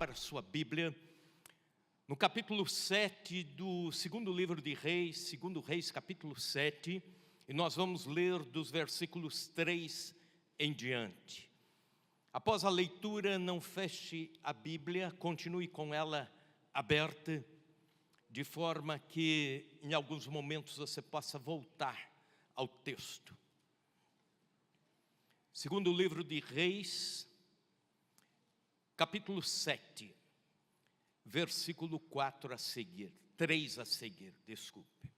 para a sua Bíblia, no capítulo 7 do segundo livro de Reis, segundo Reis, capítulo 7, e nós vamos ler dos versículos 3 em diante. Após a leitura, não feche a Bíblia, continue com ela aberta, de forma que em alguns momentos você possa voltar ao texto. Segundo livro de Reis, capítulo 7, versículo 4 a seguir, 3 a seguir, desculpe.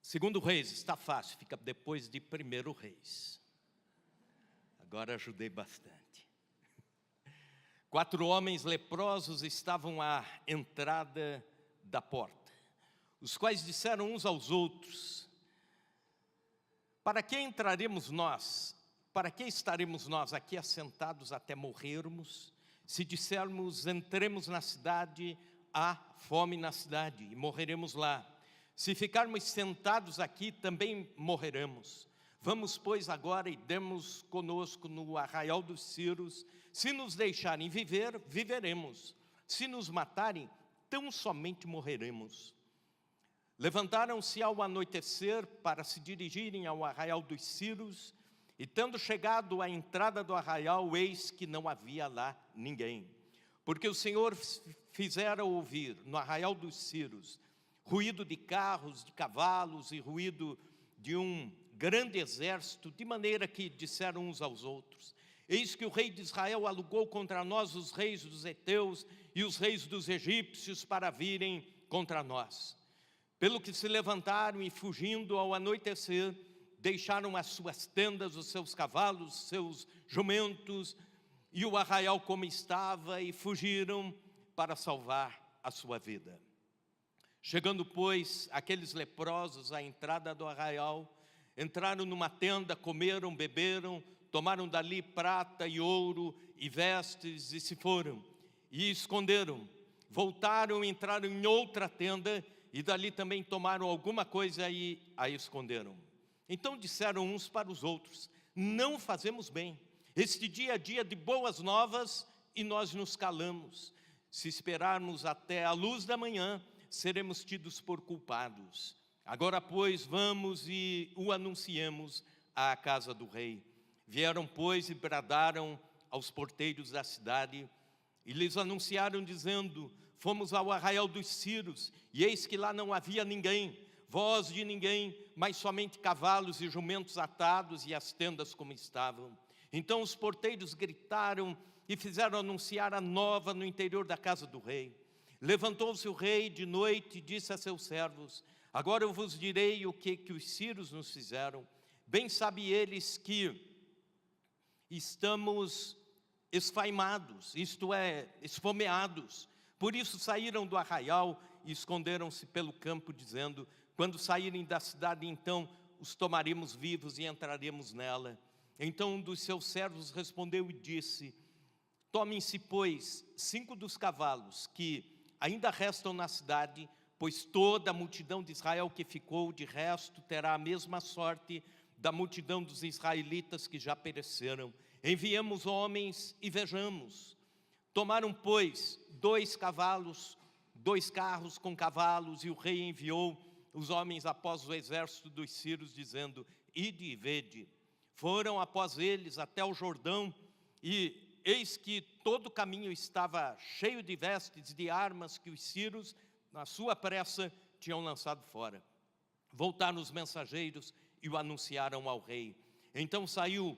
Segundo Reis, está fácil, fica depois de primeiro Reis. Agora ajudei bastante. 4 homens leprosos estavam à entrada da porta, os quais disseram uns aos outros: para que entraremos nós? Para que estaremos nós aqui assentados até morrermos? Se dissermos, entremos na cidade, há fome na cidade e morreremos lá. Se ficarmos sentados aqui, também morreremos. Vamos, pois, agora e demos conosco no arraial dos Círios. Se nos deixarem viver, viveremos. Se nos matarem, tão somente morreremos. Levantaram-se ao anoitecer para se dirigirem ao arraial dos Círios, e tendo chegado à entrada do arraial, eis que não havia lá ninguém. Porque o Senhor fizera ouvir no arraial dos Círios ruído de carros, de cavalos e ruído de um grande exército, de maneira que disseram uns aos outros: eis que o rei de Israel alugou contra nós os reis dos heteus e os reis dos egípcios para virem contra nós. Pelo que se levantaram e, fugindo ao anoitecer, deixaram as suas tendas, os seus cavalos, os seus jumentos e o arraial como estava, e fugiram para salvar a sua vida. Chegando, pois, aqueles leprosos à entrada do arraial, entraram numa tenda, comeram, beberam, tomaram dali prata e ouro e vestes e se foram. E esconderam. Voltaram, entraram em outra tenda e dali também tomaram alguma coisa e a esconderam. Então disseram uns para os outros: não fazemos bem. Este dia é dia de boas novas e nós nos calamos. Se esperarmos até a luz da manhã, seremos tidos por culpados. Agora, pois, vamos e o anunciemos à casa do rei. Vieram, pois, e bradaram aos porteiros da cidade e lhes anunciaram, dizendo: fomos ao arraial dos Círios, e eis que lá não havia ninguém, voz de ninguém, mas somente cavalos e jumentos atados e as tendas como estavam. Então os porteiros gritaram e fizeram anunciar a nova no interior da casa do rei. Levantou-se o rei de noite e disse a seus servos: agora eu vos direi o que os sírios nos fizeram. Bem sabem eles que estamos esfaimados, isto é, esfomeados. Por isso saíram do arraial e esconderam-se pelo campo, dizendo: quando saírem da cidade, então os tomaremos vivos e entraremos nela. Então um dos seus servos respondeu e disse: tomem-se, pois, 5 dos cavalos que ainda restam na cidade, pois toda a multidão de Israel que ficou de resto terá a mesma sorte da multidão dos israelitas que já pereceram. Enviemos homens e vejamos. Tomaram, pois, 2 cavalos, 2 carros com cavalos, e o rei enviou os homens após o exército dos sírios, dizendo: ide e vede. Foram após eles até o Jordão, e eis que todo o caminho estava cheio de vestes, de armas que os sírios, na sua pressa, tinham lançado fora. Voltaram os mensageiros e o anunciaram ao rei. Então saiu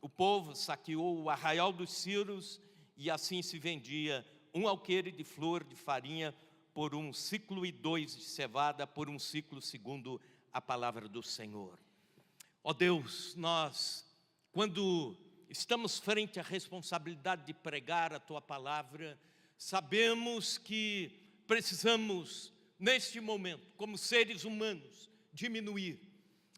o povo, saqueou o arraial dos sírios, e assim se vendia 1 alqueire de flor de farinha por 1 siclo e 2 de cevada por 1 siclo, segundo a palavra do Senhor. Ó Deus, nós, quando estamos frente à responsabilidade de pregar a Tua palavra, sabemos que precisamos, neste momento, como seres humanos, diminuir.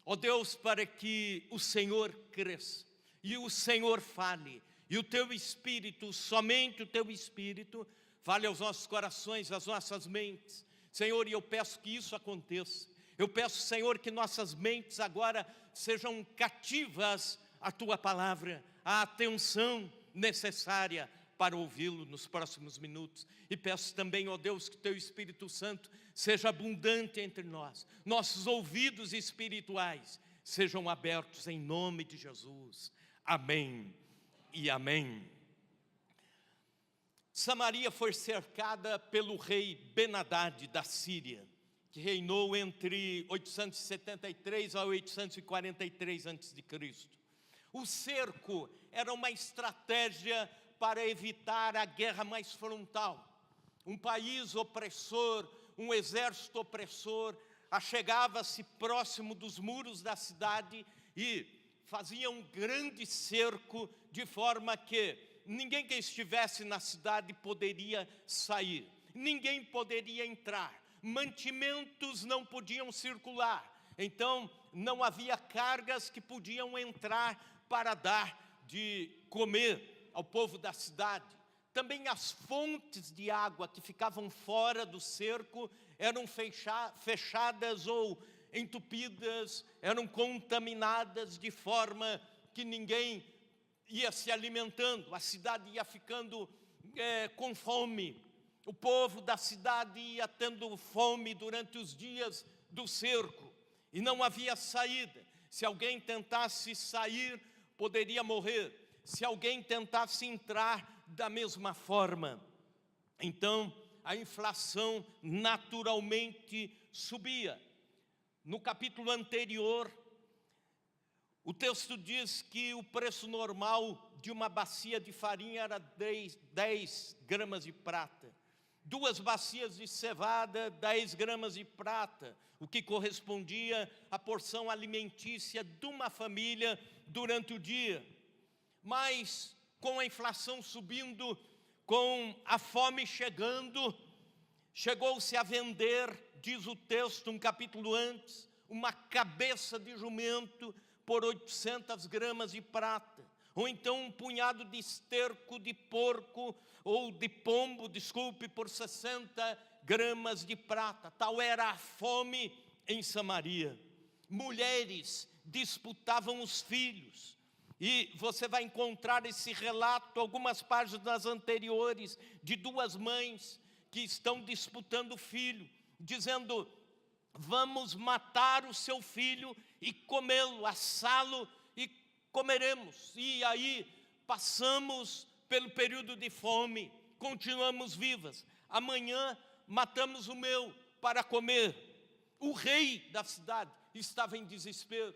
Ó Deus, para que o Senhor cresça e o Senhor fale, e o Teu Espírito, somente o Teu Espírito, fale aos nossos corações, às nossas mentes. Senhor, e eu peço que isso aconteça. Eu peço, Senhor, que nossas mentes agora sejam cativas a Tua palavra, a atenção necessária para ouvi-lo nos próximos minutos. E peço também, ó Deus, que Teu Espírito Santo seja abundante entre nós. Nossos ouvidos espirituais sejam abertos em nome de Jesus. Amém e amém. Samaria foi cercada pelo rei Ben-Hadad da Síria, que reinou entre 873 a 843 a.C. O cerco era uma estratégia para evitar a guerra mais frontal. Um país opressor, um exército opressor, achegava-se próximo dos muros da cidade e fazia um grande cerco, de forma que ninguém que estivesse na cidade poderia sair, ninguém poderia entrar, mantimentos não podiam circular, então não havia cargas que podiam entrar para dar de comer ao povo da cidade. Também as fontes de água que ficavam fora do cerco eram fechadas ou entupidas, eram contaminadas, de forma que ninguém ia se alimentando, a cidade ia ficando com fome, o povo da cidade ia tendo fome durante os dias do cerco, e não havia saída. Se alguém tentasse sair, poderia morrer. Se alguém tentasse entrar, da mesma forma. Então, a inflação naturalmente subia. No capítulo anterior, o texto diz que o preço normal de uma bacia de farinha era 10 gramas de prata. 2 bacias de cevada, 10 gramas de prata, o que correspondia à porção alimentícia de uma família durante o dia. Mas, com a inflação subindo, com a fome chegando, chegou-se a vender, diz o texto, um capítulo antes, uma cabeça de jumento por 800 gramas de prata, ou então um punhado de esterco de porco, ou de pombo, por 60 gramas de prata. Tal era a fome em Samaria. Mulheres disputavam os filhos, e você vai encontrar esse relato, algumas páginas anteriores, de 2 mães que estão disputando o filho, dizendo: vamos matar o seu filho e comê-lo, assá-lo e comeremos. E aí passamos pelo período de fome, continuamos vivas. Amanhã matamos o meu para comer. O rei da cidade estava em desespero,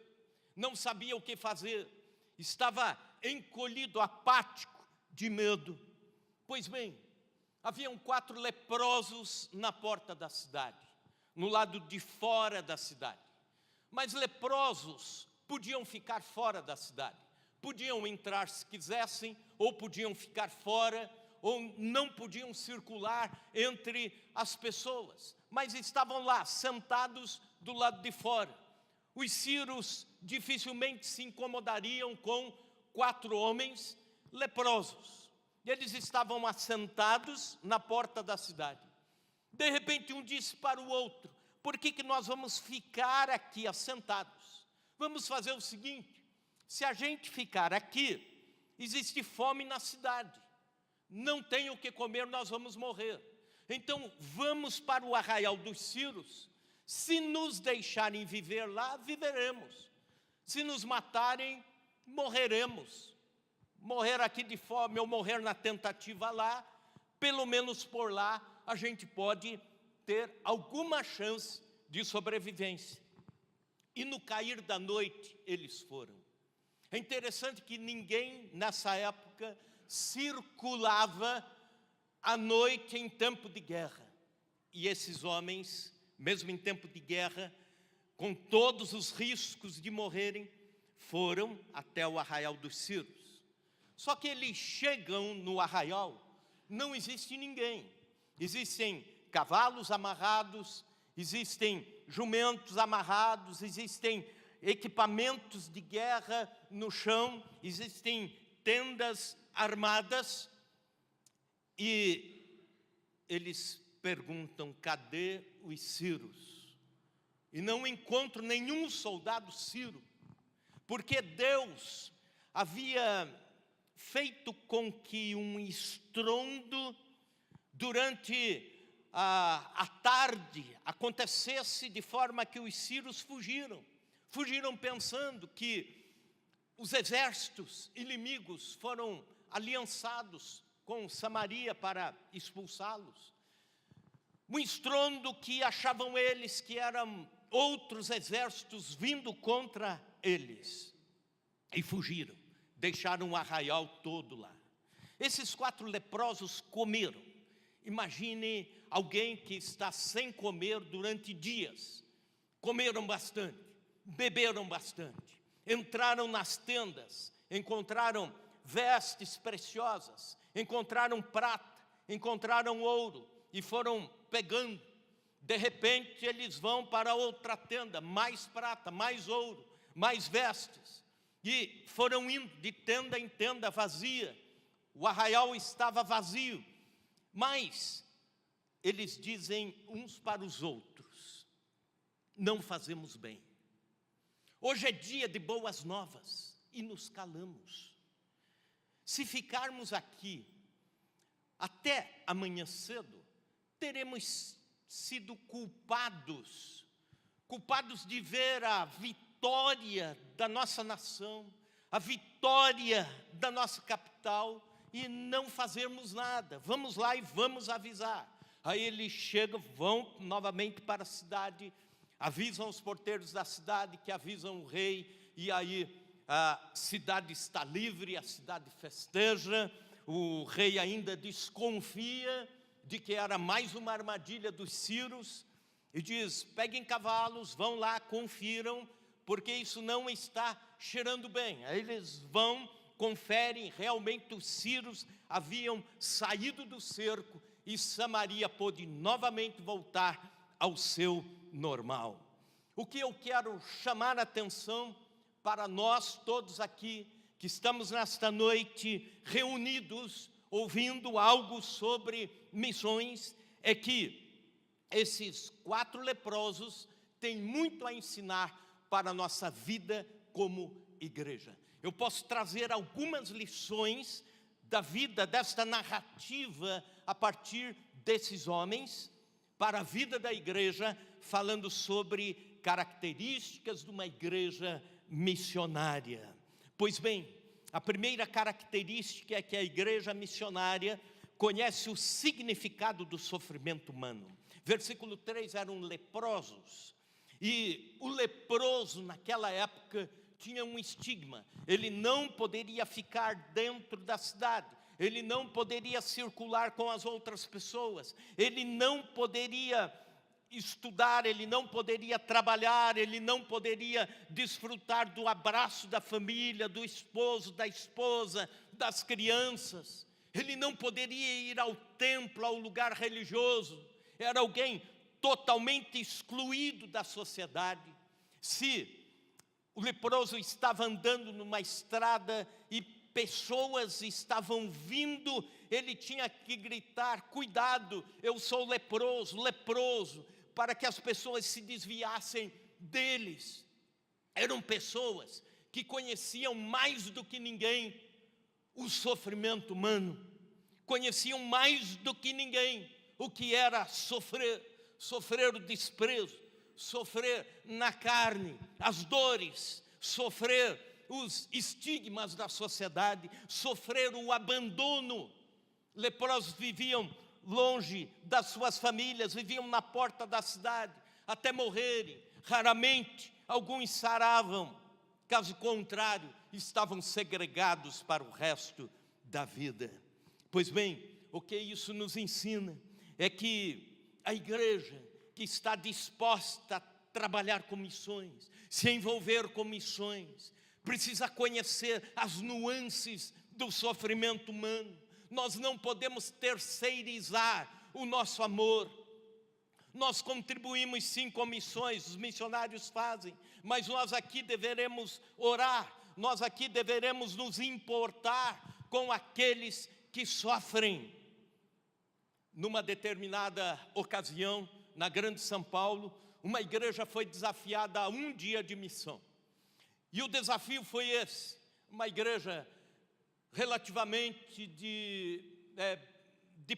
não sabia o que fazer, estava encolhido, apático, de medo. Pois bem, haviam 4 leprosos na porta da cidade, no lado de fora da cidade. Mas leprosos podiam ficar fora da cidade, podiam entrar se quisessem, ou podiam ficar fora, ou não podiam circular entre as pessoas, mas estavam lá, sentados do lado de fora. Os sírios dificilmente se incomodariam com 4 homens leprosos. Eles estavam assentados na porta da cidade. De repente, um disse para o outro: por que nós vamos ficar aqui assentados? Vamos fazer o seguinte: se a gente ficar aqui, existe fome na cidade, não tem o que comer, nós vamos morrer. Então vamos para o arraial dos sírios. Se nos deixarem viver lá, viveremos. Se nos matarem, morreremos. Morrer aqui de fome ou morrer na tentativa lá, pelo menos por lá a gente pode ter alguma chance de sobrevivência. E no cair da noite eles foram. É interessante que ninguém nessa época circulava à noite em tempo de guerra. E esses homens, mesmo em tempo de guerra, com todos os riscos de morrerem, foram até o arraial dos sírios. Só que eles chegam no arraial, não existe ninguém. Existem cavalos amarrados, existem jumentos amarrados, existem equipamentos de guerra no chão, existem tendas armadas, e eles perguntam: cadê os sírios? E não encontro nenhum soldado sírio, porque Deus havia feito com que um estrondo durante a tarde acontecesse de forma que os sírios fugiram. Fugiram pensando que os exércitos inimigos foram aliançados com Samaria para expulsá-los. Um estrondo que achavam eles que eram outros exércitos vindo contra eles. E fugiram, deixaram o arraial todo lá. Esses 4 leprosos comeram. Imagine alguém que está sem comer durante dias. Comeram bastante, beberam bastante, entraram nas tendas, encontraram vestes preciosas, encontraram prata, encontraram ouro e foram pegando. De repente eles vão para outra tenda, mais prata, mais ouro, mais vestes, e foram indo de tenda em tenda vazia. O arraial estava vazio, mas eles dizem uns para os outros: não fazemos bem. Hoje é dia de boas novas e nos calamos. Se ficarmos aqui até amanhã cedo, teremos sido culpados de ver a vitória da nossa nação, a vitória da nossa capital, e não fazermos nada. Vamos lá e vamos avisar. Aí eles chegam, vão novamente para a cidade, avisam os porteiros da cidade, que avisam o rei, e aí a cidade está livre, a cidade festeja. O rei ainda desconfia de que era mais uma armadilha dos sírios, e diz: peguem cavalos, vão lá, confiram, porque isso não está cheirando bem. Aí eles vão, conferem, realmente os sírios haviam saído do cerco, e Samaria pôde novamente voltar ao seu normal. O que eu quero chamar a atenção para nós todos aqui, que estamos nesta noite reunidos, ouvindo algo sobre missões, é que esses 4 leprosos têm muito a ensinar para a nossa vida como igreja. Eu posso trazer algumas lições da vida, desta narrativa, a partir desses homens, para a vida da igreja, falando sobre características de uma igreja missionária. Pois bem, a primeira característica é que a igreja missionária conhece o significado do sofrimento humano. Versículo 3, eram leprosos. E o leproso naquela época tinha um estigma. Ele não poderia ficar dentro da cidade. Ele não poderia circular com as outras pessoas. Ele não poderia estudar, ele não poderia trabalhar, ele não poderia desfrutar do abraço da família, do esposo, da esposa, das crianças. Ele não poderia ir ao templo, ao lugar religioso. Era alguém totalmente excluído da sociedade. Se o leproso estava andando numa estrada e pessoas estavam vindo, ele tinha que gritar: cuidado, eu sou leproso, leproso, para que as pessoas se desviassem deles. Eram pessoas que conheciam mais do que ninguém o sofrimento humano, conheciam mais do que ninguém o que era sofrer o desprezo, sofrer na carne as dores, sofrer os estigmas da sociedade, sofrer o abandono. Leprosos viviam longe das suas famílias, viviam na porta da cidade, até morrerem. Raramente alguns saravam, caso contrário, estavam segregados para o resto da vida. Pois bem, o que isso nos ensina é que a igreja que está disposta a trabalhar com missões, se envolver com missões, precisa conhecer as nuances do sofrimento humano. Nós não podemos terceirizar o nosso amor. Nós contribuímos sim com missões, os missionários fazem, mas nós aqui deveremos orar, nós aqui deveremos nos importar com aqueles que sofrem. Numa determinada ocasião, na Grande São Paulo, uma igreja foi desafiada a um dia de missão. E o desafio foi esse: uma igreja relativamente de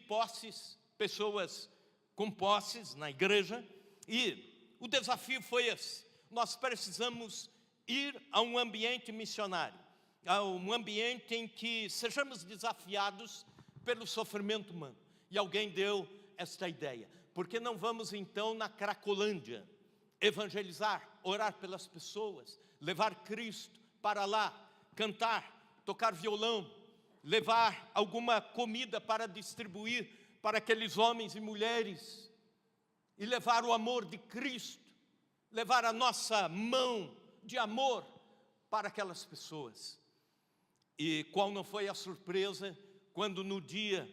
posses, pessoas com posses na igreja, e o desafio foi esse: nós precisamos ir a um ambiente missionário, a um ambiente em que sejamos desafiados pelo sofrimento humano. E alguém deu esta ideia: por que não vamos então na Cracolândia evangelizar, orar pelas pessoas, levar Cristo para lá, cantar, tocar violão, levar alguma comida para distribuir para aqueles homens e mulheres, e levar o amor de Cristo, levar a nossa mão de amor para aquelas pessoas. E qual não foi a surpresa quando no dia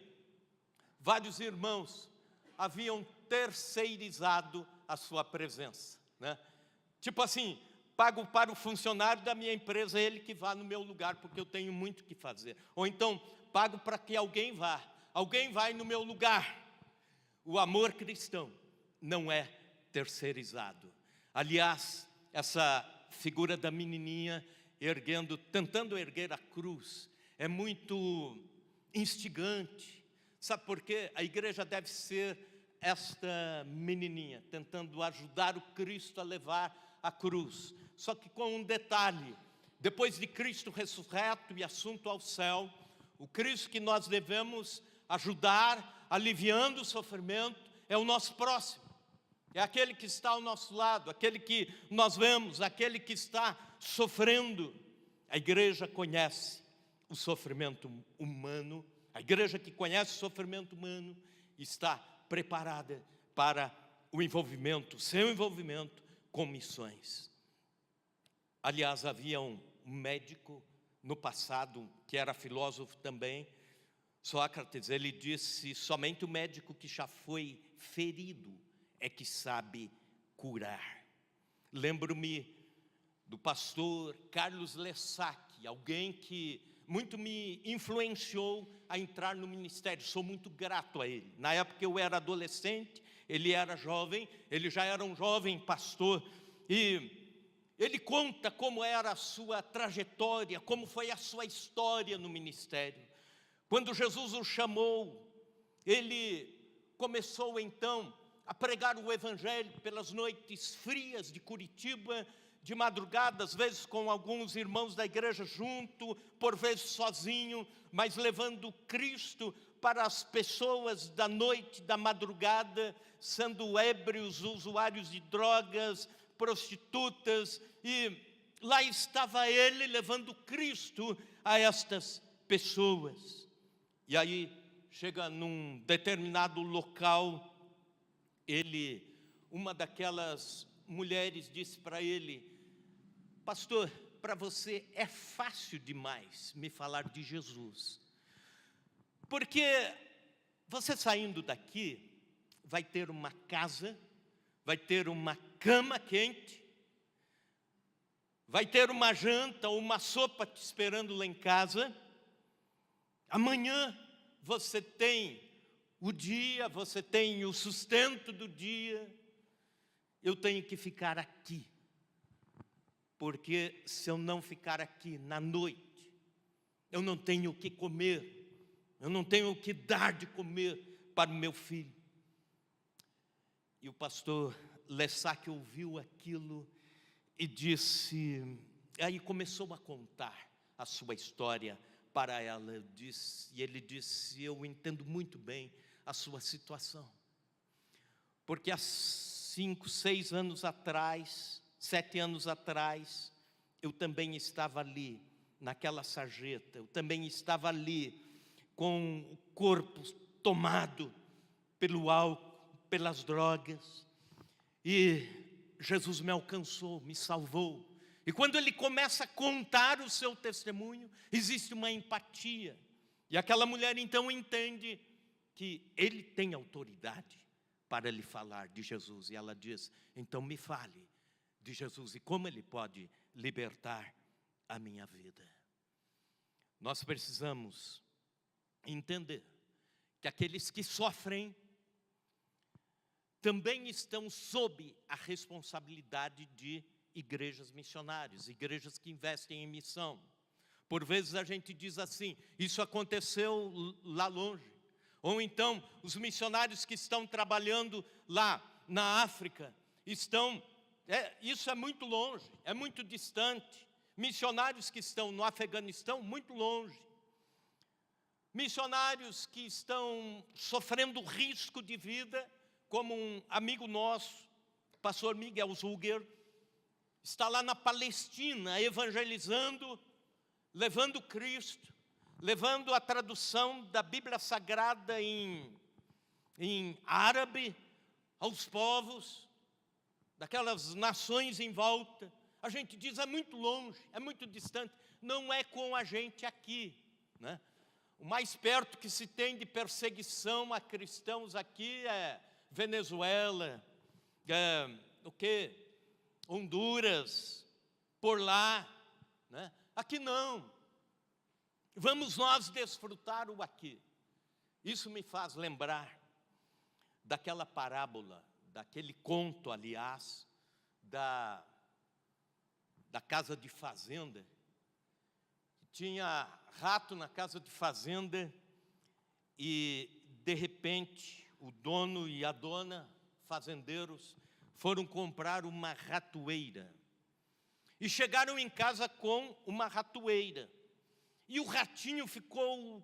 vários irmãos haviam terceirizado a sua presença, né? Tipo assim, pago para o funcionário da minha empresa, ele que vá no meu lugar, porque eu tenho muito o que fazer. Ou então, pago para que alguém vai no meu lugar. O amor cristão não é terceirizado. Aliás, essa figura da menininha tentando erguer a cruz, é muito instigante. Sabe por quê? A igreja deve ser esta menininha, tentando ajudar o Cristo a levar a cruz. Só que com um detalhe: depois de Cristo ressurreto e assunto ao céu, o Cristo que nós devemos ajudar, aliviando o sofrimento, é o nosso próximo. É aquele que está ao nosso lado, aquele que nós vemos, aquele que está sofrendo. A igreja conhece o sofrimento humano, a igreja que conhece o sofrimento humano está preparada para o envolvimento, seu envolvimento com missões. Aliás, havia um médico no passado, que era filósofo também, Sócrates. Ele disse: somente o médico que já foi ferido é que sabe curar. Lembro-me do pastor Carlos Lessac, alguém que muito me influenciou a entrar no ministério. Sou muito grato a ele. Na época eu era adolescente, ele era jovem, ele já era um jovem pastor, e ele conta como era a sua trajetória, como foi a sua história no ministério. Quando Jesus o chamou, ele começou então a pregar o evangelho pelas noites frias de Curitiba, de madrugada, às vezes com alguns irmãos da igreja junto, por vezes sozinho, mas levando Cristo para as pessoas da noite, da madrugada, sendo ébrios, usuários de drogas, prostitutas, e lá estava ele levando Cristo a estas pessoas. E aí chega num determinado local, uma daquelas mulheres disse para ele: pastor, para você é fácil demais me falar de Jesus, porque você saindo daqui vai ter uma casa, vai ter uma cama quente, vai ter uma janta ou uma sopa te esperando lá em casa. Amanhã você tem o dia, você tem o sustento do dia. Eu tenho que ficar aqui, porque se eu não ficar aqui na noite, eu não tenho o que comer, eu não tenho o que dar de comer para o meu filho. E o pastor Lessac ouviu aquilo e disse, aí começou a contar a sua história para ela. E ele disse: eu entendo muito bem a sua situação, porque há 5, 6 anos atrás, 7 anos atrás, eu também estava ali, naquela sarjeta, eu também estava ali, com o corpo tomado pelo álcool, pelas drogas, e Jesus me alcançou, me salvou. E quando ele começa a contar o seu testemunho, existe uma empatia, e aquela mulher então entende que ele tem autoridade para lhe falar de Jesus, e ela diz: então me fale de Jesus e como ele pode libertar a minha vida. Nós precisamos entender que aqueles que sofrem também estão sob a responsabilidade de igrejas missionárias, igrejas que investem em missão. Por vezes a gente diz assim, isso aconteceu lá longe. Ou então, os missionários que estão trabalhando lá na África, isso é muito longe, é muito distante. Missionários que estão no Afeganistão, muito longe. Missionários que estão sofrendo risco de vida, como um amigo nosso, o pastor Miguel Zuger, está lá na Palestina, evangelizando, levando Cristo, levando a tradução da Bíblia Sagrada em árabe aos povos daquelas nações em volta. A gente diz, é muito longe, é muito distante. Não é com a gente aqui, né? O mais perto que se tem de perseguição a cristãos aqui é Venezuela, Honduras, por lá, né? Aqui não. Vamos nós desfrutar o aqui. Isso me faz lembrar daquela parábola, daquele conto, aliás, da casa de fazenda. Tinha rato na casa de fazenda e, de repente, o dono e a dona, fazendeiros, foram comprar uma ratoeira. E chegaram em casa com uma ratoeira. E o ratinho ficou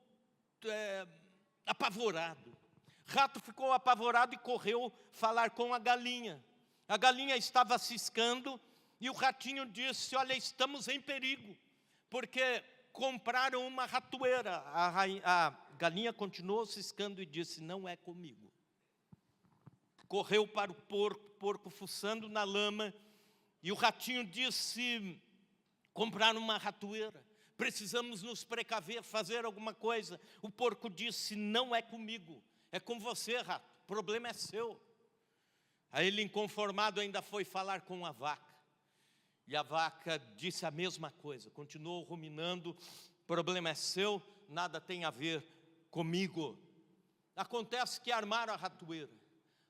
apavorado. O rato ficou apavorado e correu falar com a galinha. A galinha estava ciscando e o ratinho disse, olha, estamos em perigo, porque compraram uma ratoeira. A galinha continuou ciscando e disse, não é comigo. Correu para o porco fuçando na lama, e o ratinho disse, compraram uma ratoeira, precisamos nos precaver, fazer alguma coisa. O porco disse, não é comigo, é com você, rato, o problema é seu. Aí ele, inconformado, ainda foi falar com a vaca. E a vaca disse a mesma coisa, continuou ruminando, o problema é seu, nada tem a ver comigo. Acontece que armaram a ratoeira.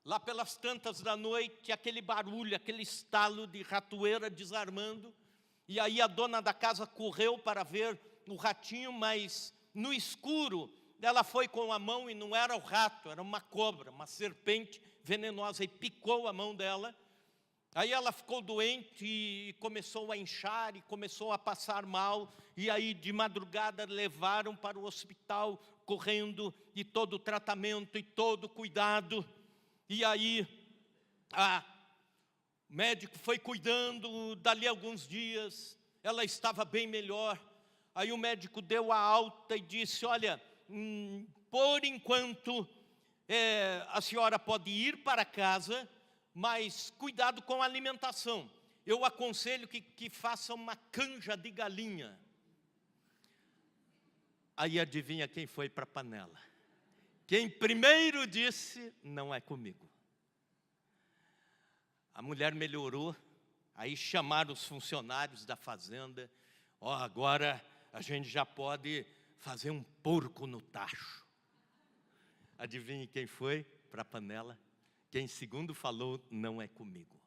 Lá pelas tantas da noite, aquele barulho, aquele estalo de ratoeira desarmando. E aí a dona da casa correu para ver o ratinho, mas no escuro ela foi com a mão e não era o rato, era uma cobra, uma serpente venenosa, e picou a mão dela. Aí ela ficou doente e começou a inchar e começou a passar mal. E aí de madrugada levaram para o hospital correndo, e todo o tratamento e todo o cuidado. E aí o médico foi cuidando, dali a alguns dias ela estava bem melhor. Aí o médico deu a alta e disse, olha, por enquanto a senhora pode ir para casa, mas cuidado com a alimentação. Eu aconselho que faça uma canja de galinha. Aí adivinha quem foi para a panela? Quem primeiro disse, não é comigo. A mulher melhorou, aí chamaram os funcionários da fazenda. Agora a gente já pode fazer um porco no tacho. Adivinhe quem foi para a panela? Quem segundo falou, não é comigo.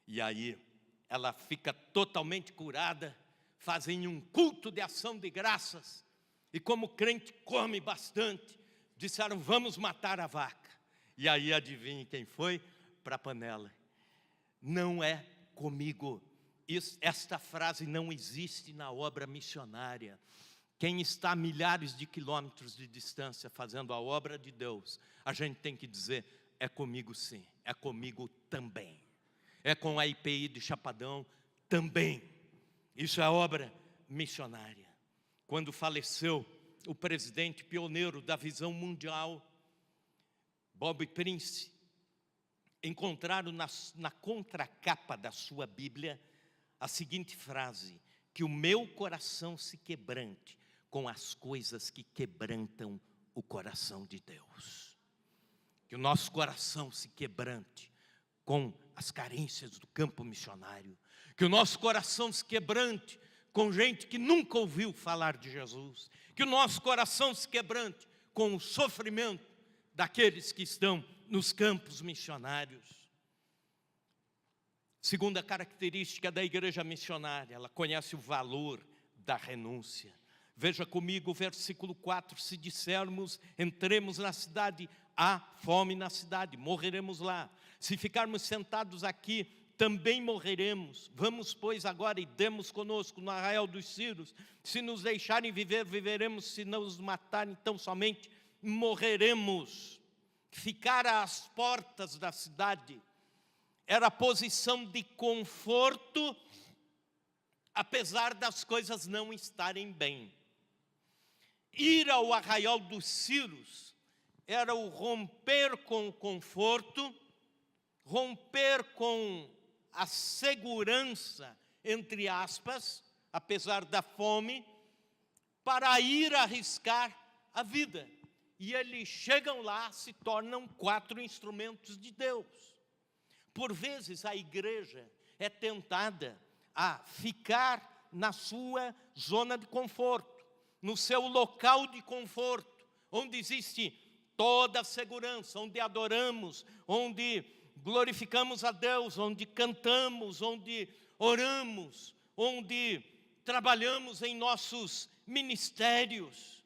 E aí ela fica totalmente curada, fazem um culto de ação de graças. E como o crente come bastante, disseram, vamos matar a vaca. E aí adivinhe quem foi para a panela? Não é comigo. Esta frase não existe na obra missionária. Quem está a milhares de quilômetros de distância fazendo a obra de Deus, a gente tem que dizer, é comigo sim, é comigo também. É com a IPI de Chapadão também. Isso é obra missionária. Quando faleceu o presidente pioneiro da visão mundial, Bob Prince, encontraram na contracapa da sua Bíblia a seguinte frase, que o meu coração se quebrante com as coisas que quebrantam o coração de Deus. Que o nosso coração se quebrante com as carências do campo missionário. Que o nosso coração se quebrante com gente que nunca ouviu falar de Jesus. Que o nosso coração se quebrante com o sofrimento daqueles que estão nos campos missionários. Segunda característica da igreja missionária, ela conhece o valor da renúncia. Veja comigo o versículo 4, se dissermos, entremos na cidade, há fome na cidade, morreremos lá. Se ficarmos sentados aqui, também morreremos. Vamos, pois, agora e demos conosco no arraial dos Círios. Se nos deixarem viver, viveremos. Se não nos matarem, então somente morreremos. Ficar às portas da cidade era a posição de conforto, apesar das coisas não estarem bem. Ir ao arraial dos Círios era o romper com o conforto, romper com a segurança, entre aspas, apesar da fome, para ir arriscar a vida. E eles chegam lá, se tornam 4 instrumentos de Deus. Por vezes a igreja é tentada a ficar na sua zona de conforto, no seu local de conforto, onde existe toda a segurança, onde adoramos, onde glorificamos a Deus, onde cantamos, onde oramos, onde trabalhamos em nossos ministérios.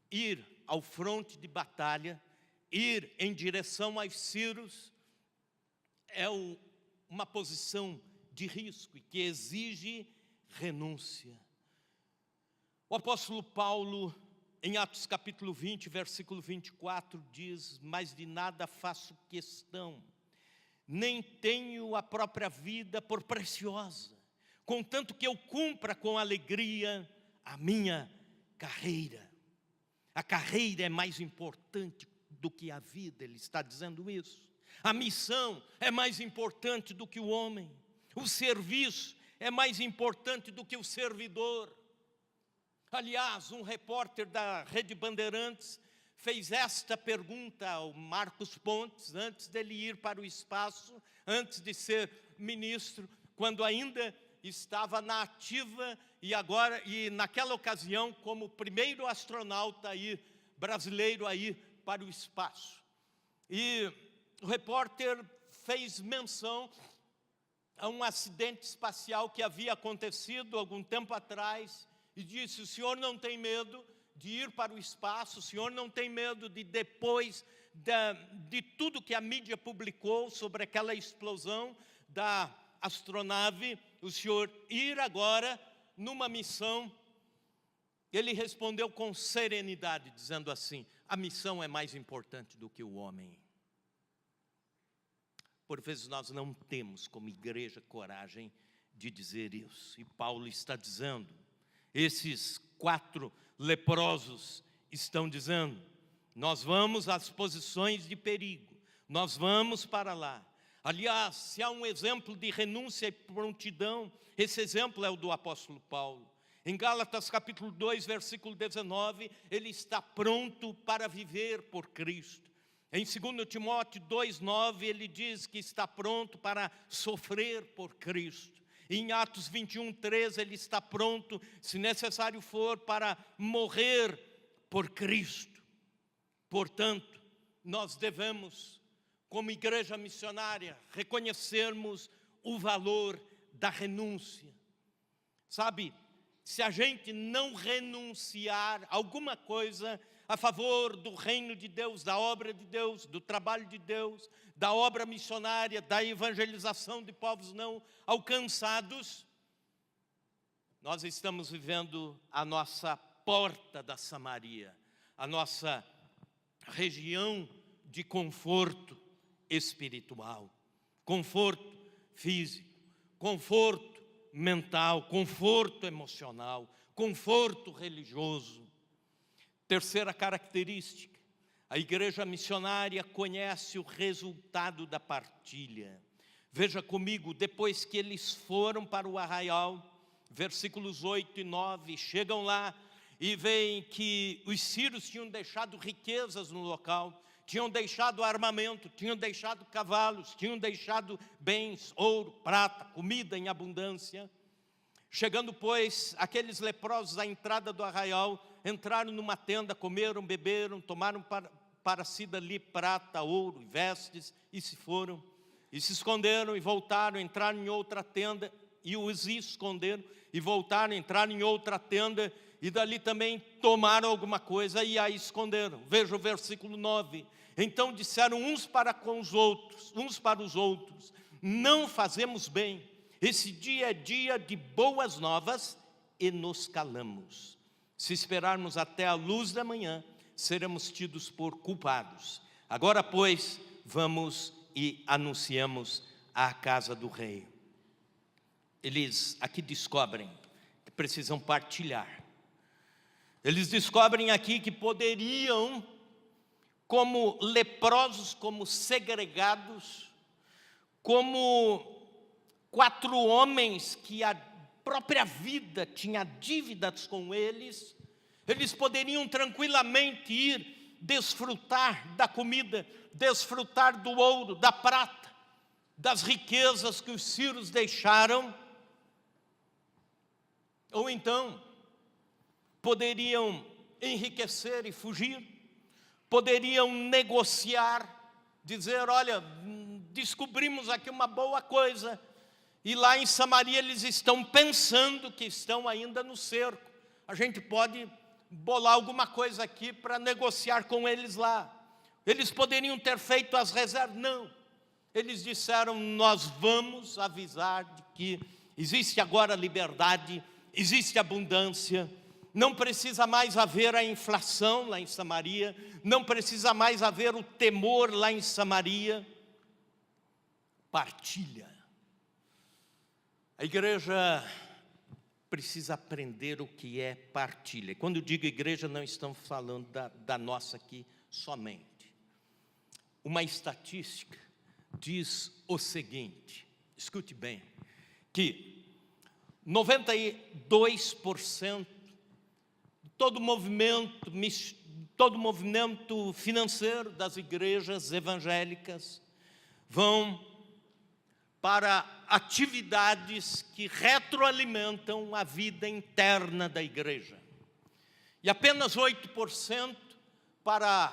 Ir ao fronte de batalha, ir em direção aos Círios, é uma posição de risco e que exige renúncia. O apóstolo Paulo, em Atos capítulo 20, versículo 24, diz: mas de nada faço questão, nem tenho a própria vida por preciosa, contanto que eu cumpra com alegria a minha carreira. A carreira é mais importante do que a vida, ele está dizendo isso. A missão é mais importante do que o homem. O serviço é mais importante do que o servidor. Aliás, um repórter da Rede Bandeirantes fez esta pergunta ao Marcos Pontes, antes dele ir para o espaço, antes de ser ministro, quando ainda estava na ativa e naquela ocasião como primeiro astronauta brasileiro a ir para o espaço. E o repórter fez menção a um acidente espacial que havia acontecido algum tempo atrás e disse: o senhor não tem medo de ir para o espaço, o senhor não tem medo de depois de tudo que a mídia publicou sobre aquela explosão da astronave, o senhor ir agora numa missão? Ele respondeu com serenidade, dizendo assim: a missão é mais importante do que o homem. Por vezes nós não temos como igreja coragem de dizer isso. E Paulo está dizendo, esses 4 leprosos estão dizendo: nós vamos às posições de perigo, nós vamos para lá. Aliás, se há um exemplo de renúncia e prontidão, esse exemplo é o do apóstolo Paulo. Em Gálatas capítulo 2, versículo 19, ele está pronto para viver por Cristo. Em 2 Timóteo 2,9, ele diz que está pronto para sofrer por Cristo. Em Atos 21:13, ele está pronto, se necessário for, para morrer por Cristo. Portanto, nós devemos, como igreja missionária, reconhecermos o valor da renúncia. Sabe, se a gente não renunciar alguma coisa a favor do reino de Deus, da obra de Deus, do trabalho de Deus, da obra missionária, da evangelização de povos não alcançados, nós estamos vivendo a nossa porta da Samaria, a nossa região de conforto espiritual, conforto físico, conforto mental, conforto emocional, conforto religioso. Terceira característica, a igreja missionária conhece o resultado da partilha. Veja comigo, depois que eles foram para o arraial, versículos 8 e 9, chegam lá e veem que os sírios tinham deixado riquezas no local, tinham deixado armamento, tinham deixado cavalos, tinham deixado bens, ouro, prata, comida em abundância. Chegando, pois, aqueles leprosos à entrada do arraial, entraram numa tenda, comeram, beberam, tomaram para si dali prata, ouro e vestes, e se foram. E se esconderam e voltaram, entraram em outra tenda e os esconderam, e voltaram, entraram em outra tenda, e dali também tomaram alguma coisa e a esconderam. Veja o versículo 9. Então disseram uns para os outros, não fazemos bem, esse dia é dia de boas novas, e nos calamos. Se esperarmos até a luz da manhã, seremos tidos por culpados. Agora, pois, vamos e anunciamos à casa do rei. Eles aqui descobrem que precisam partilhar. Eles descobrem aqui que poderiam, como leprosos, como segregados, como 4 homens que a própria vida tinha dívidas com eles, eles poderiam tranquilamente ir desfrutar da comida, desfrutar do ouro, da prata, das riquezas que os sírios deixaram, ou então poderiam enriquecer e fugir, poderiam negociar, dizer, olha, descobrimos aqui uma boa coisa, e lá em Samaria eles estão pensando que estão ainda no cerco. A gente pode bolar alguma coisa aqui para negociar com eles lá. Eles poderiam ter feito as reservas, não. Eles disseram, nós vamos avisar de que existe agora liberdade, existe abundância, não precisa mais haver a inflação lá em Samaria, não precisa mais haver o temor lá em Samaria. Partilha. A igreja precisa aprender o que é partilha. E quando eu digo igreja, não estamos falando da nossa aqui somente. Uma estatística diz o seguinte, escute bem, que 92% de todo movimento financeiro das igrejas evangélicas vão para atividades que retroalimentam a vida interna da igreja. E apenas 8% para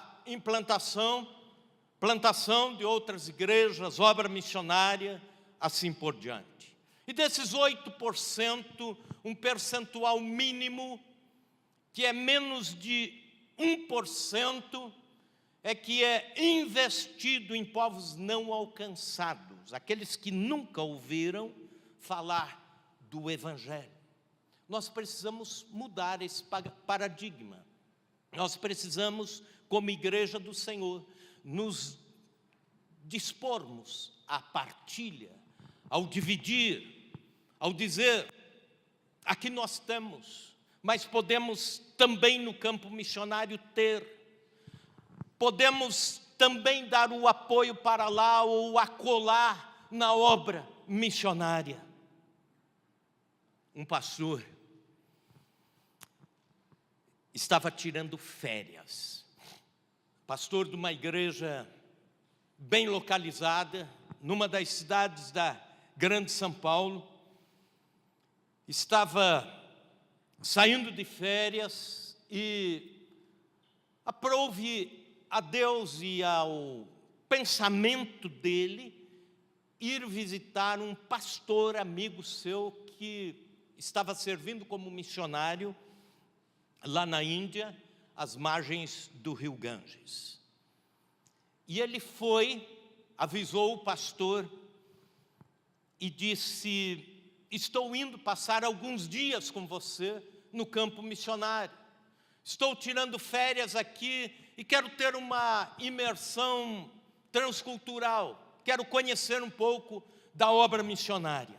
plantação de outras igrejas, obra missionária, assim por diante. E desses 8%, um percentual mínimo, que é menos de 1%, é que é investido em povos não alcançados, aqueles que nunca ouviram falar do Evangelho. Nós precisamos mudar esse paradigma. Nós precisamos, como igreja do Senhor, nos dispormos à partilha, ao dividir, ao dizer, aqui nós temos, mas podemos também no campo missionário ter. Podemos também dar o apoio para lá ou acolá na obra missionária. Um pastor estava tirando férias. Pastor de uma igreja bem localizada, numa das cidades da Grande São Paulo, estava saindo de férias e aprouve a Deus e ao pensamento dele ir visitar um pastor amigo seu que estava servindo como missionário lá na Índia, às margens do rio Ganges. E ele foi, avisou o pastor e disse, estou indo passar alguns dias com você no campo missionário. Estou tirando férias aqui e quero ter uma imersão transcultural. Quero conhecer um pouco da obra missionária.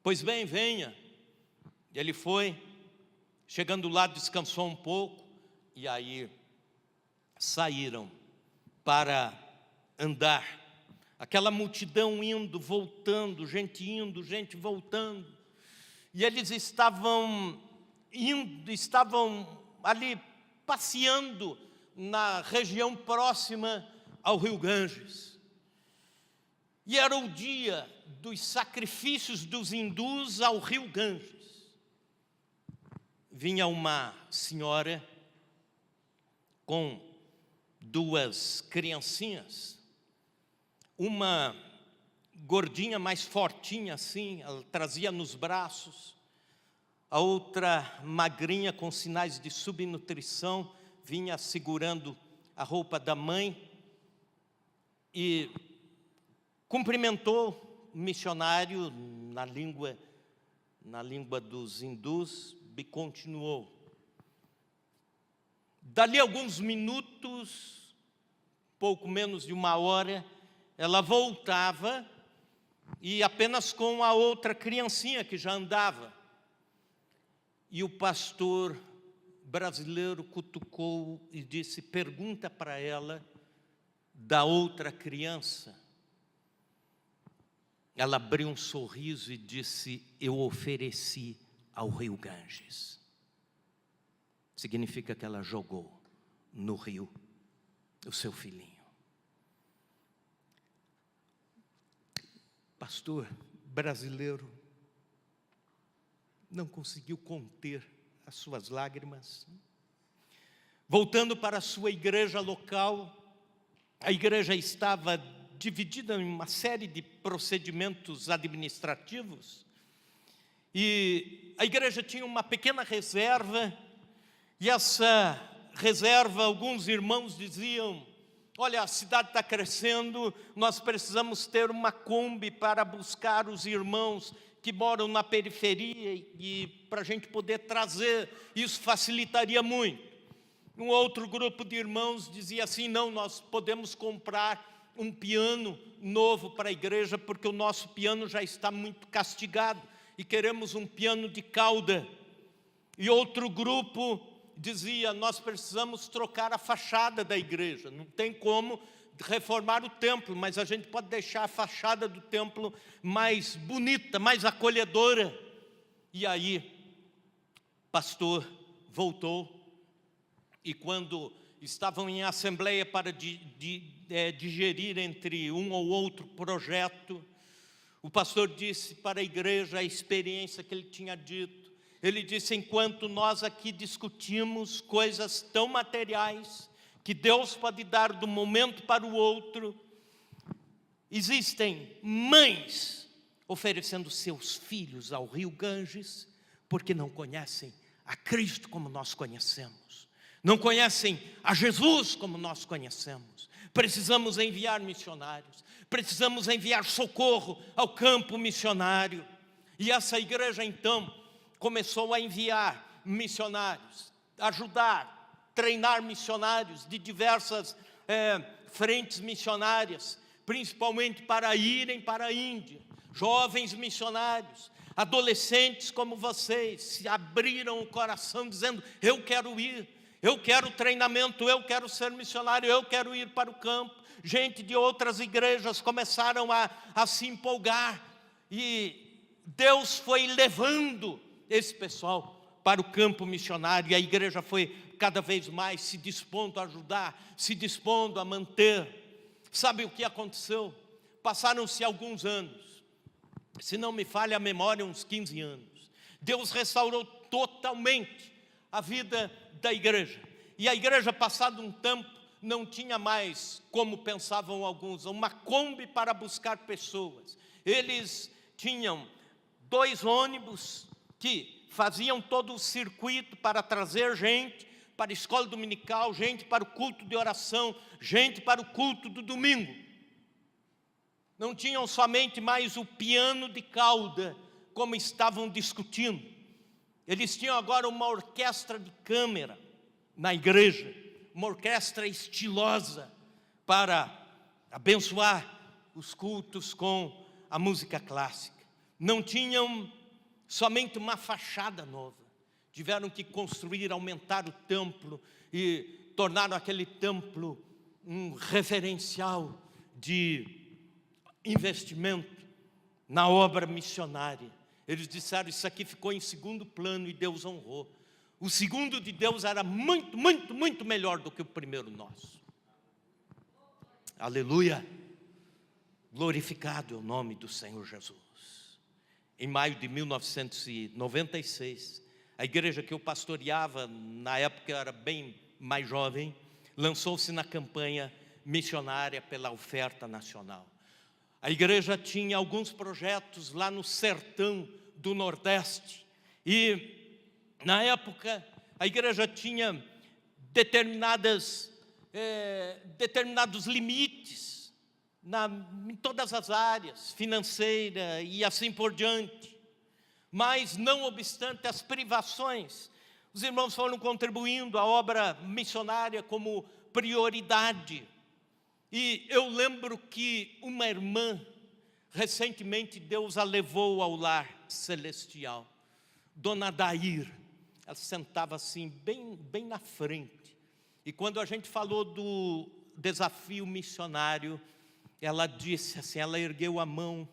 Pois bem, venha. Ele foi, chegando lá descansou um pouco e aí saíram para andar. Aquela multidão indo, voltando, gente voltando. E eles estavam ali passeando na região próxima ao rio Ganges. E era o dia dos sacrifícios dos hindus ao rio Ganges. Vinha uma senhora com 2 criancinhas, uma gordinha, mais fortinha assim, ela trazia nos braços. A outra magrinha com sinais de subnutrição, vinha segurando a roupa da mãe e cumprimentou o missionário na língua dos hindus e continuou. Dali alguns minutos, pouco menos de uma hora, ela voltava e apenas com a outra criancinha que já andava. E o pastor brasileiro cutucou e disse: pergunta para ela da outra criança. Ela abriu um sorriso e disse: eu ofereci ao rio Ganges. Significa que ela jogou no rio o seu filhinho. Pastor brasileiro não conseguiu conter as suas lágrimas. Voltando para a sua igreja local, a igreja estava dividida em uma série de procedimentos administrativos, e a igreja tinha uma pequena reserva, e essa reserva, alguns irmãos diziam: olha, a cidade está crescendo, nós precisamos ter uma Kombi para buscar os irmãos que moram na periferia, e para a gente poder trazer, isso facilitaria muito. Um outro grupo de irmãos dizia assim: não, nós podemos comprar um piano novo para a igreja, porque o nosso piano já está muito castigado, e queremos um piano de cauda. E outro grupo dizia: nós precisamos trocar a fachada da igreja, não tem como reformar o templo, mas a gente pode deixar a fachada do templo mais bonita, mais acolhedora. E aí, o pastor voltou, e quando estavam em assembleia para digerir entre um ou outro projeto, o pastor disse para a igreja a experiência que ele tinha dito. Ele disse: enquanto nós aqui discutimos coisas tão materiais, que Deus pode dar de um momento para o outro, existem mães oferecendo seus filhos ao rio Ganges, porque não conhecem a Cristo como nós conhecemos, não conhecem a Jesus como nós conhecemos. Precisamos enviar missionários, precisamos enviar socorro ao campo missionário. E essa igreja então começou a enviar missionários, ajudar, treinar missionários de diversas frentes missionárias, principalmente para irem para a Índia. Jovens missionários, adolescentes como vocês, se abriram o coração dizendo: eu quero ir, eu quero treinamento, eu quero ser missionário, eu quero ir para o campo. Gente de outras igrejas começaram a se empolgar, e Deus foi levando esse pessoal para o campo missionário, e a igreja foi cada vez mais se dispondo a ajudar, se dispondo a manter. Sabe o que aconteceu? Passaram-se alguns anos, se não me falha a memória, uns 15 anos. Deus restaurou totalmente a vida da igreja, e a igreja, passado um tempo, não tinha mais, como pensavam alguns, uma Kombi para buscar pessoas. Eles tinham 2 ônibus que faziam todo o circuito para trazer gente para a escola dominical, gente para o culto de oração, gente para o culto do domingo. Não tinham somente mais o piano de cauda, como estavam discutindo. Eles tinham agora uma orquestra de câmara na igreja, uma orquestra estilosa para abençoar os cultos com a música clássica. Não tinham somente uma fachada nova, tiveram que construir, aumentar o templo e tornaram aquele templo um referencial de investimento na obra missionária. Eles disseram: isso aqui ficou em segundo plano, e Deus honrou. O segundo de Deus era muito, muito, muito melhor do que o primeiro nosso. Aleluia! Glorificado é o nome do Senhor Jesus. Em maio de 1996, a igreja que eu pastoreava, na época eu era bem mais jovem, lançou-se na campanha missionária pela oferta nacional. A igreja tinha alguns projetos lá no sertão do Nordeste. E, na época, a igreja tinha determinados limites em todas as áreas, financeira e assim por diante. Mas, não obstante as privações, os irmãos foram contribuindo à obra missionária como prioridade. E eu lembro que uma irmã, recentemente Deus a levou ao lar celestial, Dona Dair. Ela sentava assim, bem na frente. E quando a gente falou do desafio missionário, ela disse assim, ela ergueu a mão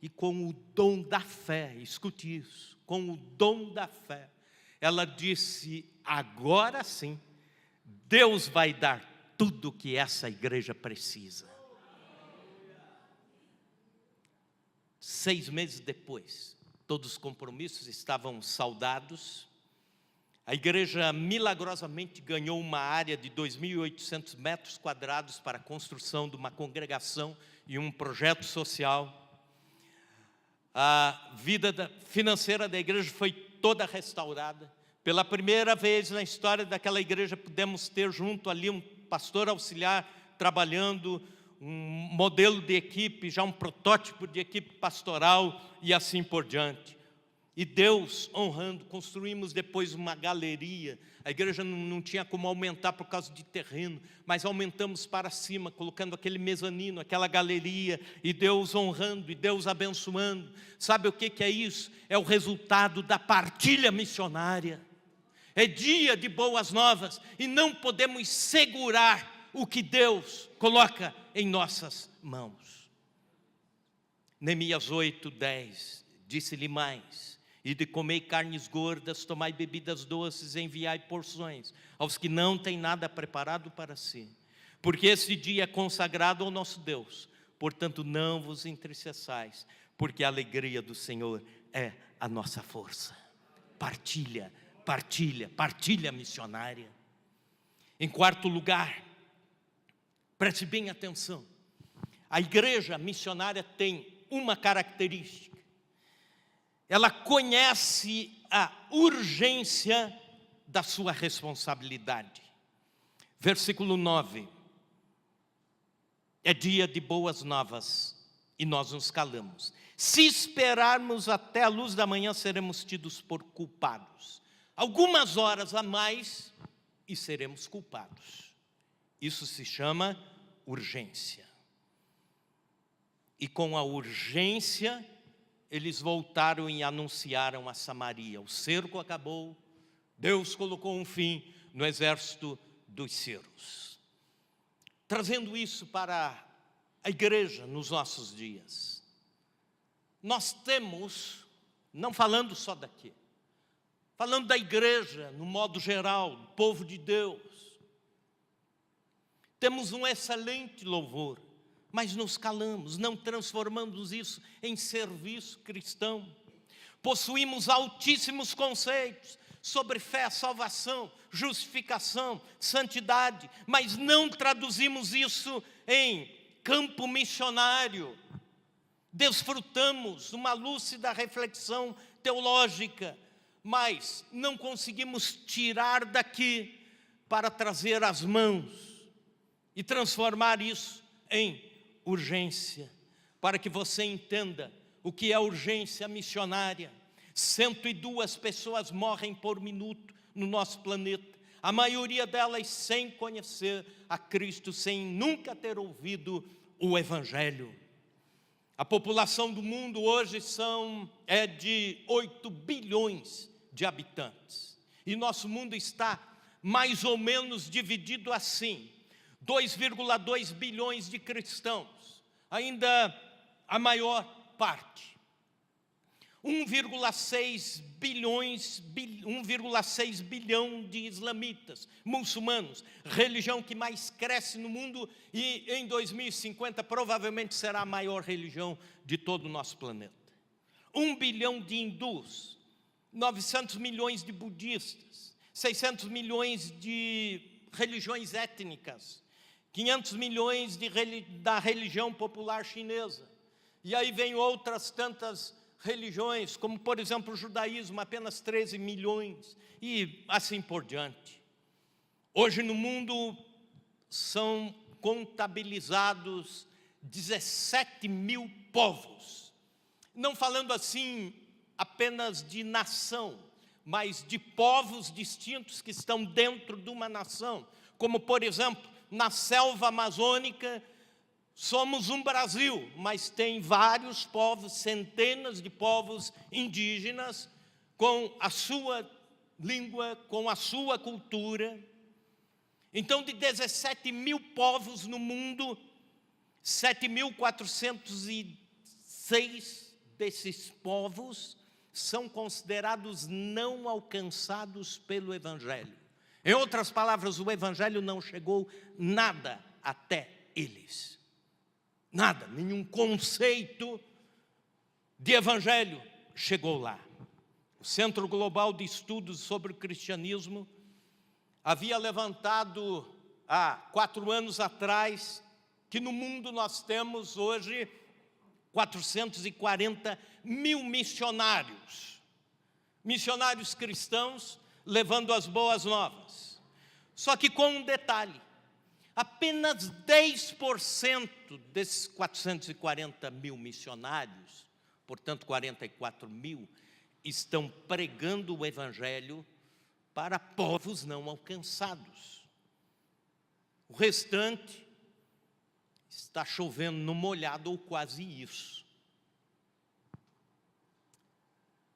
e com o dom da fé, escute isso, com o dom da fé, ela disse, agora sim, Deus vai dar tudo o que essa igreja precisa. 6 meses depois, todos os compromissos estavam saldados. A igreja milagrosamente ganhou uma área de 2.800 metros quadrados para a construção de uma congregação e um projeto social. A vida financeira da igreja foi toda restaurada. Pela primeira vez na história daquela igreja, pudemos ter junto ali um pastor auxiliar trabalhando, um modelo de equipe, já um protótipo de equipe pastoral e assim por diante. E Deus honrando, construímos depois uma galeria. A igreja não tinha como aumentar por causa de terreno, mas aumentamos para cima, colocando aquele mezanino, aquela galeria, e Deus honrando, e Deus abençoando. Sabe o que é isso? É o resultado da partilha missionária. É dia de boas novas, e não podemos segurar o que Deus coloca em nossas mãos. Neemias 8:10, disse-lhe mais, e de comei carnes gordas, tomai bebidas doces, enviai porções aos que não têm nada preparado para si, porque esse dia é consagrado ao nosso Deus, portanto não vos entristeçais, porque a alegria do Senhor é a nossa força. Partilha missionária. Em quarto lugar, preste bem atenção, a igreja missionária tem uma característica, ela conhece a urgência da sua responsabilidade. Versículo 9, é dia de boas novas e nós nos calamos. Se esperarmos até a luz da manhã, seremos tidos por culpados. Algumas horas a mais e seremos culpados. Isso se chama urgência. E com a urgência, eles voltaram e anunciaram a Samaria. O cerco acabou, Deus colocou um fim no exército dos sírios. Trazendo isso para a igreja nos nossos dias. Nós temos, não falando só daqui, falando da igreja no modo geral, do povo de Deus, temos um excelente louvor, mas nos calamos, não transformamos isso em serviço cristão. Possuímos altíssimos conceitos sobre fé, salvação, justificação, santidade, mas não traduzimos isso em campo missionário. Desfrutamos uma lúcida reflexão teológica, mas não conseguimos tirar daqui para trazer às mãos e transformar isso em urgência, para que você entenda o que é urgência missionária. 102 pessoas morrem por minuto no nosso planeta, a maioria delas sem conhecer a Cristo, sem nunca ter ouvido o Evangelho. A população do mundo hoje é de 8 bilhões de habitantes, e nosso mundo está mais ou menos dividido assim: 2,2 bilhões de cristãos, ainda a maior parte. 1,6 bilhão de islamitas, muçulmanos, religião que mais cresce no mundo e em 2050 provavelmente será a maior religião de todo o nosso planeta. 1 bilhão de hindus, 900 milhões de budistas, 600 milhões de religiões étnicas, 500 milhões da religião popular chinesa, E aí vem outras tantas religiões, como por exemplo o judaísmo, apenas 13 milhões, e assim por diante. Hoje no mundo são contabilizados 17 mil povos, não falando assim apenas de nação, mas de povos distintos que estão dentro de uma nação, como por exemplo, na selva amazônica, somos um Brasil, mas tem vários povos, centenas de povos indígenas, com a sua língua, com a sua cultura. Então, de 17 mil povos no mundo, 7.406 desses povos são considerados não alcançados pelo Evangelho. Em outras palavras, o Evangelho não chegou nada até eles. Nada, nenhum conceito de Evangelho chegou lá. O Centro Global de Estudos sobre o Cristianismo havia levantado há 4 anos atrás que no mundo nós temos hoje 440 mil missionários cristãos levando as boas novas. Só que com um detalhe, apenas 10% desses 440 mil missionários, portanto 44 mil, estão pregando o Evangelho para povos não alcançados. O restante está chovendo no molhado ou quase isso.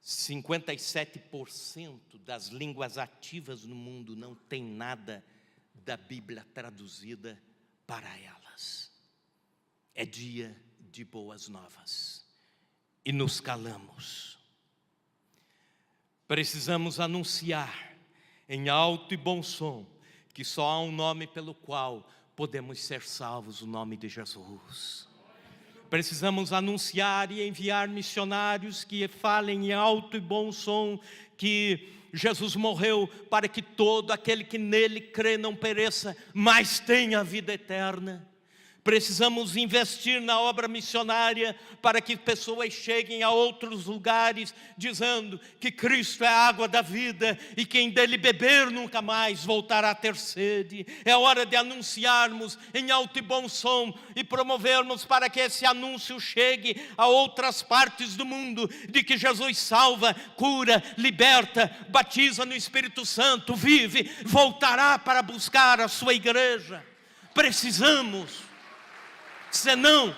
57% das línguas ativas no mundo não tem nada da Bíblia traduzida para elas. É dia de boas novas e nos calamos. Precisamos anunciar em alto e bom som que só há um nome pelo qual podemos ser salvos, o nome de Jesus. Precisamos anunciar e enviar missionários que falem em alto e bom som que Jesus morreu para que todo aquele que nele crê não pereça, mas tenha a vida eterna. Precisamos investir na obra missionária para que pessoas cheguem a outros lugares dizendo que Cristo é a água da vida e quem dele beber nunca mais voltará a ter sede. É hora de anunciarmos em alto e bom som e promovermos para que esse anúncio chegue a outras partes do mundo de que Jesus salva, cura, liberta, batiza no Espírito Santo, vive, voltará para buscar a sua igreja. Precisamos. Senão,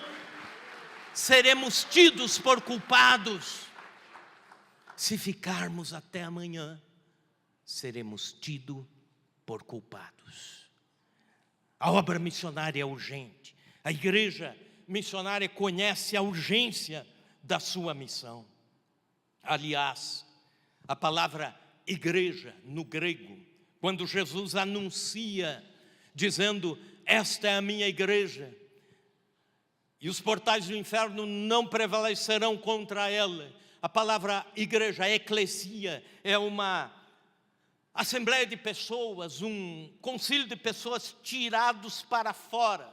seremos tidos por culpados. Se ficarmos até amanhã, seremos tidos por culpados. A obra missionária é urgente. A igreja missionária conhece a urgência da sua missão. Aliás, a palavra igreja no grego, quando Jesus anuncia, dizendo, esta é a minha igreja, e os portais do inferno não prevalecerão contra ela. A palavra igreja, eclesia, é uma assembleia de pessoas, um concílio de pessoas tirados para fora.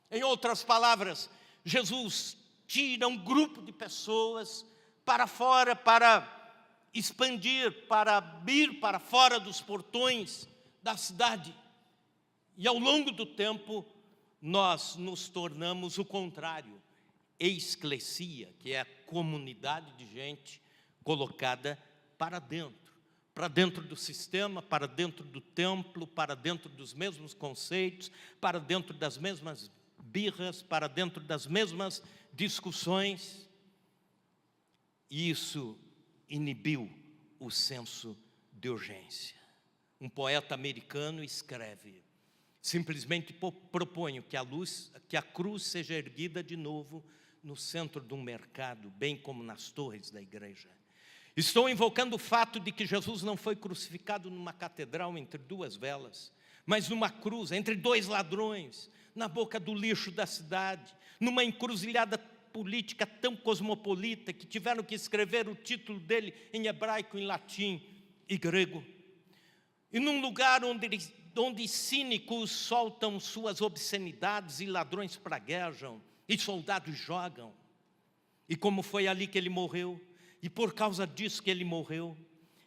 Em outras palavras, Jesus tira um grupo de pessoas para fora, para expandir, para ir para fora dos portões da cidade. E ao longo do tempo, nós nos tornamos o contrário, exclesia, que é a comunidade de gente colocada para dentro do sistema, para dentro do templo, para dentro dos mesmos conceitos, para dentro das mesmas birras, para dentro das mesmas discussões. E isso inibiu o senso de urgência. Um poeta americano escreve, simplesmente proponho que a cruz seja erguida de novo no centro de um mercado, bem como nas torres da igreja. Estou invocando o fato de que Jesus não foi crucificado numa catedral entre 2 velas, mas numa cruz, entre 2 ladrões, na boca do lixo da cidade, numa encruzilhada política tão cosmopolita que tiveram que escrever o título dele em hebraico, em latim e grego. E num lugar onde cínicos soltam suas obscenidades e ladrões praguejam e soldados jogam. E como foi ali que ele morreu, e por causa disso que ele morreu,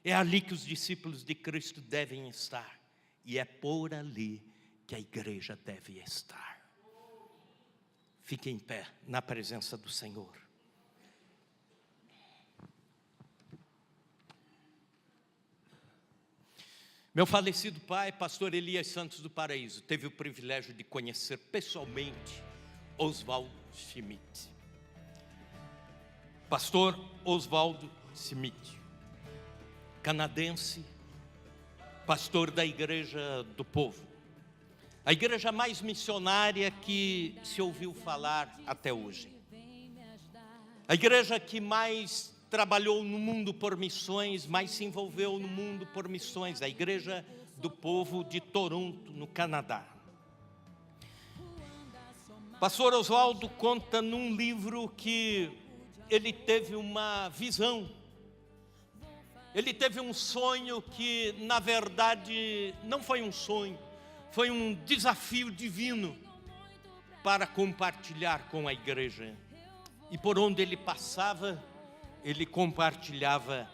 é ali que os discípulos de Cristo devem estar. E é por ali que a igreja deve estar. Fique em pé na presença do Senhor. Meu falecido pai, pastor Elias Santos do Paraíso, teve o privilégio de conhecer pessoalmente Oswaldo Schmidt. Pastor Oswaldo Schmidt, canadense, pastor da Igreja do Povo. A igreja mais missionária que se ouviu falar até hoje. A igreja que mais trabalhou no mundo por missões, mais se envolveu no mundo por missões. A Igreja do Povo de Toronto, no Canadá. Pastor Oswaldo conta num livro que ele teve uma visão. Ele teve um sonho que, na verdade, não foi um sonho, foi um desafio divino para compartilhar com a igreja. E por onde ele passava, ele compartilhava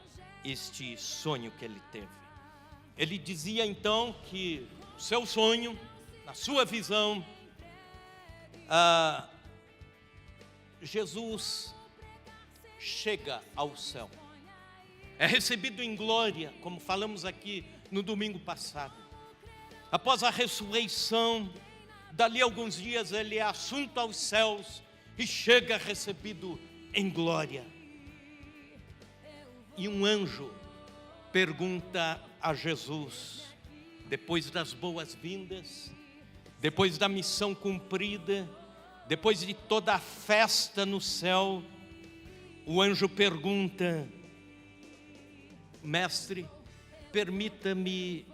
este sonho que ele teve. Ele dizia então que o seu sonho, na sua visão, Jesus chega ao céu. É recebido em glória, como falamos aqui no domingo passado. Após a ressurreição, dali a alguns dias ele é assunto aos céus e chega recebido em glória. E um anjo pergunta a Jesus, depois das boas-vindas, depois da missão cumprida, depois de toda a festa no céu, o anjo pergunta: Mestre, permita-me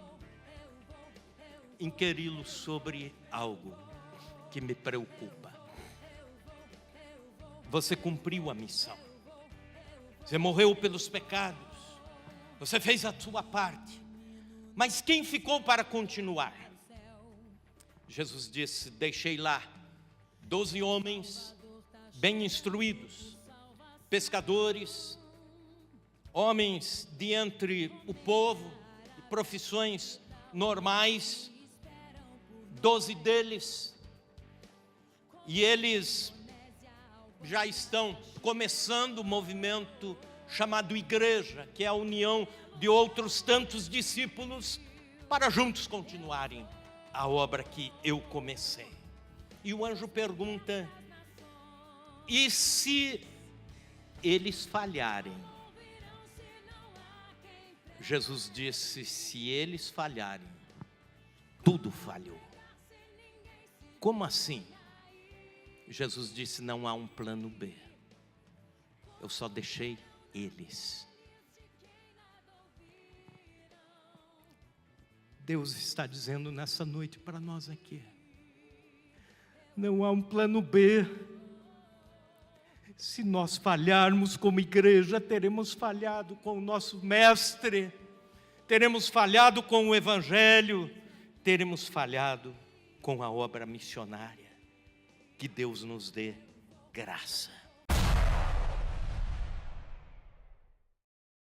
inquiri-lo sobre algo que me preocupa. Você cumpriu a missão. Você morreu pelos pecados. Você fez a sua parte. Mas quem ficou para continuar? Jesus disse: deixei lá 12 homens bem instruídos, pescadores, homens de entre o povo, de profissões normais, 12 deles, e eles já estão começando o movimento chamado igreja, que é a união de outros tantos discípulos para juntos continuarem a obra que eu comecei. E o anjo pergunta: e se eles falharem? Jesus disse: se eles falharem, tudo falhou. Como assim? Jesus disse: não há um plano B. Eu só deixei eles. Deus está dizendo nessa noite para nós aqui: não há um plano B. Se nós falharmos como igreja, teremos falhado com o nosso mestre, teremos falhado com o evangelho, teremos falhado com a obra missionária. Que Deus nos dê graça.